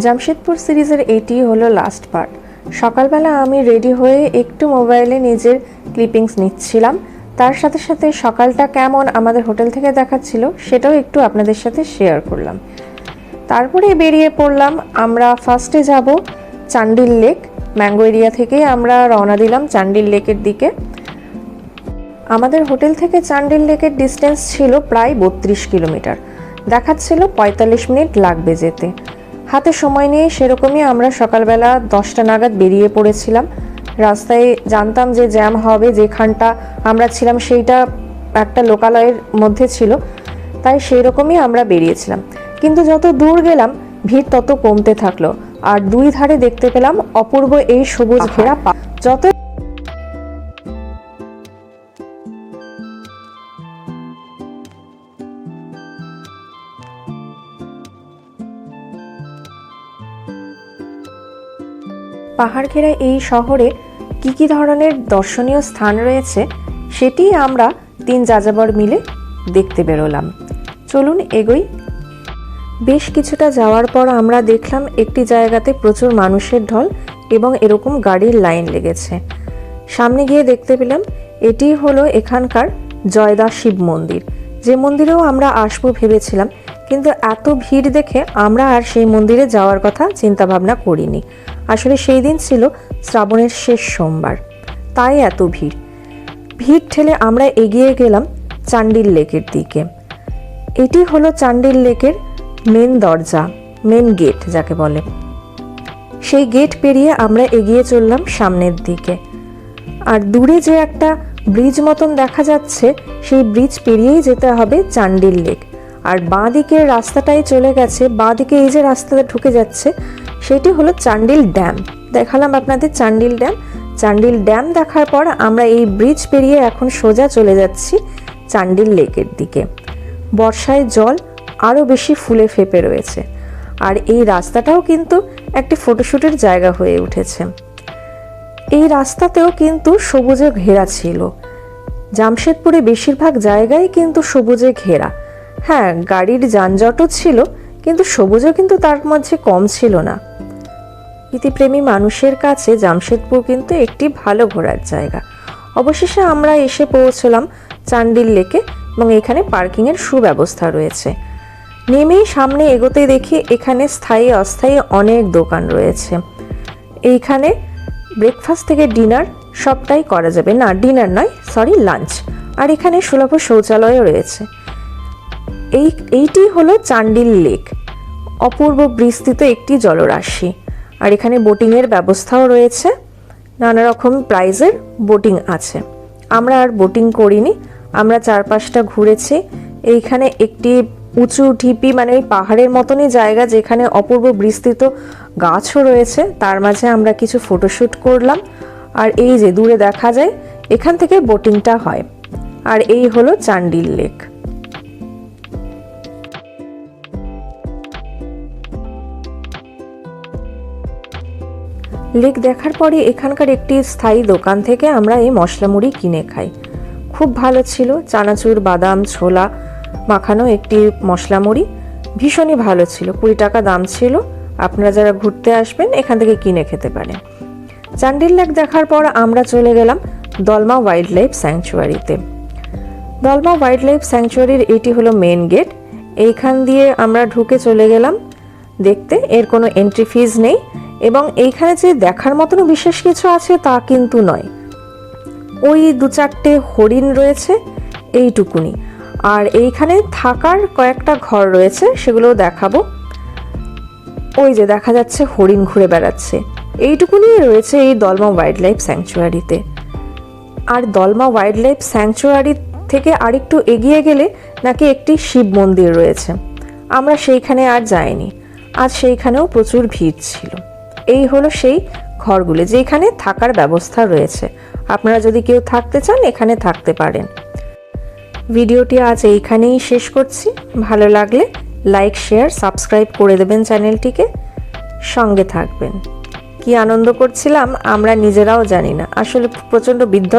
জামশেদপুর সিরিজের এটি হলো লাস্ট পার্ট। সকালবেলা আমি রেডি হয়ে একটু মোবাইলে নিজের ক্লিপিংস নিচ্ছিলাম, তার সাথে সাথে সকালটা কেমন আমাদের হোটেল থেকে দেখাচ্ছিল সেটাও একটু আপনাদের সাথে শেয়ার করলাম। তারপরে বেরিয়ে পড়লাম। আমরা ফার্স্টে যাব চান্ডিল লেক। ম্যাঙ্গো এরিয়া থেকে আমরা রওনা দিলাম চান্ডিল লেকের দিকে। আমাদের হোটেল থেকে চান্ডিল লেকের ডিস্টেন্স ছিল প্রায় 32 কিলোমিটার, দেখাচ্ছিল 45 মিনিট লাগবে যেতে। হাতে সময় নিয়ে সেরকমই আমরা সকালবেলা 10টা নাগাদ বেরিয়ে পড়েছিলাম। রাস্তায় জানতাম যে জ্যাম হবে, যেখানটা আমরা ছিলাম সেইটা একটা লোকালয়ের মধ্যে ছিল, তাই সেই রকমই আমরা বেরিয়েছিলাম। কিন্তু যত দূর গেলাম ভিড় তত কমতে থাকলো, আর দুই ধারে দেখতে পেলাম অপূর্ব এই সবুজ ঘেরা যত পাহাড় ঘেরা এই শহরে কি ধরনের দর্শনীয় স্থান রয়েছে সেটি আমরা 3 যাযাবর মিলে দেখতে বেরোলাম। চলুন এগোই। বেশ কিছুটা যাওয়ার পর আমরা দেখলাম একটি জায়গাতে প্রচুর মানুষের ঢল এবং এরকম গাড়ির লাইন লেগেছে। সামনে গিয়ে দেখতে পেলাম এটি হলো এখানকার জয়দা শিব মন্দির, যে মন্দিরেও আমরা আসবো ভেবেছিলাম, কিন্তু এত ভিড় দেখে আমরা আর সেই মন্দিরে যাওয়ার কথা চিন্তা ভাবনা করিনি। আসলে সেই দিন ছিল শ্রাবণের শেষ সোমবার, তাই এত ভিড় ঠেলে আমরা এগিয়ে গেলাম চান্ডিল লেকের দিকে। এটি হলো চান্ডিল লেকের মেন দরজা, মেন গেট যাকে বলে। সেই গেট পেরিয়ে আমরা এগিয়ে চললাম সামনের দিকে। আর দূরে যে একটা ব্রিজ মতন দেখা যাচ্ছে, সেই ব্রিজ পেরিয়েই যেতে হবে চান্ডিল লেক। আর বাঁ দিকের রাস্তাটাই চলে গেছে, বাঁ দিকে এই যে রাস্তাটা ঢুকে যাচ্ছে সেটি হলো চান্ডিল ড্যাম। দেখালাম আপনাদের চান্ডিল ড্যাম। চান্ডিল ড্যাম দেখার পর আমরা এই ব্রিজ পেরিয়ে এখন সোজা চলে যাচ্ছি চান্ডিল লেকের দিকে। বর্ষায় জল আরও বেশি ফুলে ফেপে রয়েছে, আর এই রাস্তাটাও কিন্তু একটি ফটোশ্যুটের জায়গা হয়ে উঠেছে। এই রাস্তাতেও কিন্তু সবুজে ঘেরা ছিল। জামশেদপুরে বেশিরভাগ জায়গায় কিন্তু সবুজে ঘেরা। হ্যাঁ, গাড়ির যানজটও ছিল, কিন্তু সবুজও কিন্তু তার মধ্যে কম ছিল না। প্রকৃতিপ্রেমী মানুষের কাছে জামশেদপুর কিন্তু একটি ভালো ঘোরার জায়গা। অবশেষে আমরা এসে পৌঁছলাম চান্ডিল লেকে এবং এখানে পার্কিংয়ের সুব্যবস্থা রয়েছে। নেমেই সামনে এগোতে দেখি এখানে স্থায়ী অস্থায়ী অনেক দোকান রয়েছে। এইখানে ব্রেকফাস্ট থেকে ডিনার সবটাই করা যাবে, না ডিনার নয়, সরি লাঞ্চ। আর এখানে সুলভ শৌচালয়ও রয়েছে। এইটি হলো চান্ডিল লেক, অপূর্ব বিস্তৃত একটি জলরাশি। আর এখানে বোটিংয়ের ব্যবস্থাও রয়েছে, নানা রকম প্রাইজের বোটিং আছে। আমরা আর বোটিং করিনি, আমরা চারপাশটা ঘুরেছি। এইখানে একটি উঁচু ঢিপি, মানে ওই পাহাড়ের মতনই জায়গা যেখানে অপূর্ব বিস্তৃত গাছও রয়েছে, তার মাঝে আমরা কিছু ফটোশ্যুট করলাম। আর এই যে দূরে দেখা যায় এখান থেকে বোটিংটা হয়। আর এই হলো চান্ডিল লেক। লেক দেখার পরে এখানকার একটি স্থায়ী দোকান থেকে আমরা এই মশলা মুড়ি কিনে খাই। খুব ভালো ছিল, চানাচুর বাদাম ছোলা মাখানো একটি মশলা মুড়ি, ভীষণই ভালো ছিল। 20 টাকা দাম ছিল। আপনারা যারা ঘুরতে আসবেন এখান থেকে কিনে খেতে পারেন। চান্ডিল লেক দেখার পর আমরা চলে গেলাম Dalma wild life স্যাংচুয়ারিতে। Dalma wild life স্যাংচুয়ারির এটি হলো মেন গেট। এইখান দিয়ে আমরা ঢুকে চলে গেলাম দেখতে। এর কোনো এন্ট্রি ফিজ নেই, এবং এইখানে যে দেখার মতনও বিশেষ কিছু আছে তা কিন্তু নয়। ওই 2-4টে হরিণ রয়েছে, এইটুকুনি। আর এইখানে থাকার কয়েকটা ঘর রয়েছে, সেগুলোও দেখাবো। ওই যে দেখা যাচ্ছে হরিণ ঘুরে বেড়াচ্ছে, এইটুকুনি রয়েছে এই দলমা ওয়াইল্ড লাইফ স্যাংচুয়ারিতে। আর দলমা ওয়াইল্ড লাইফ স্যাংচুয়ারি থেকে আরেকটু এগিয়ে গেলে নাকি একটি শিব মন্দির রয়েছে। আমরা সেইখানে আর যাইনি, আজ সেইখানেও প্রচুর ভিড় ছিল। এই হলো সেই ঘরগুলো যেখানে থাকার ব্যবস্থা রয়েছে। আপনারা যদি কেউ থাকতে চান এখানে থাকতে পারেন। ভিডিওটি আজ এইখানেই শেষ করছি। ভালো লাগলে লাইক শেয়ার সাবস্ক্রাইব করে দেবেন চ্যানেলটিকে, সঙ্গে থাকবেন। কি আনন্দ করছিলাম আমরা নিজেরাও জানি না, আসলে প্রচণ্ড বিধ্বস্ত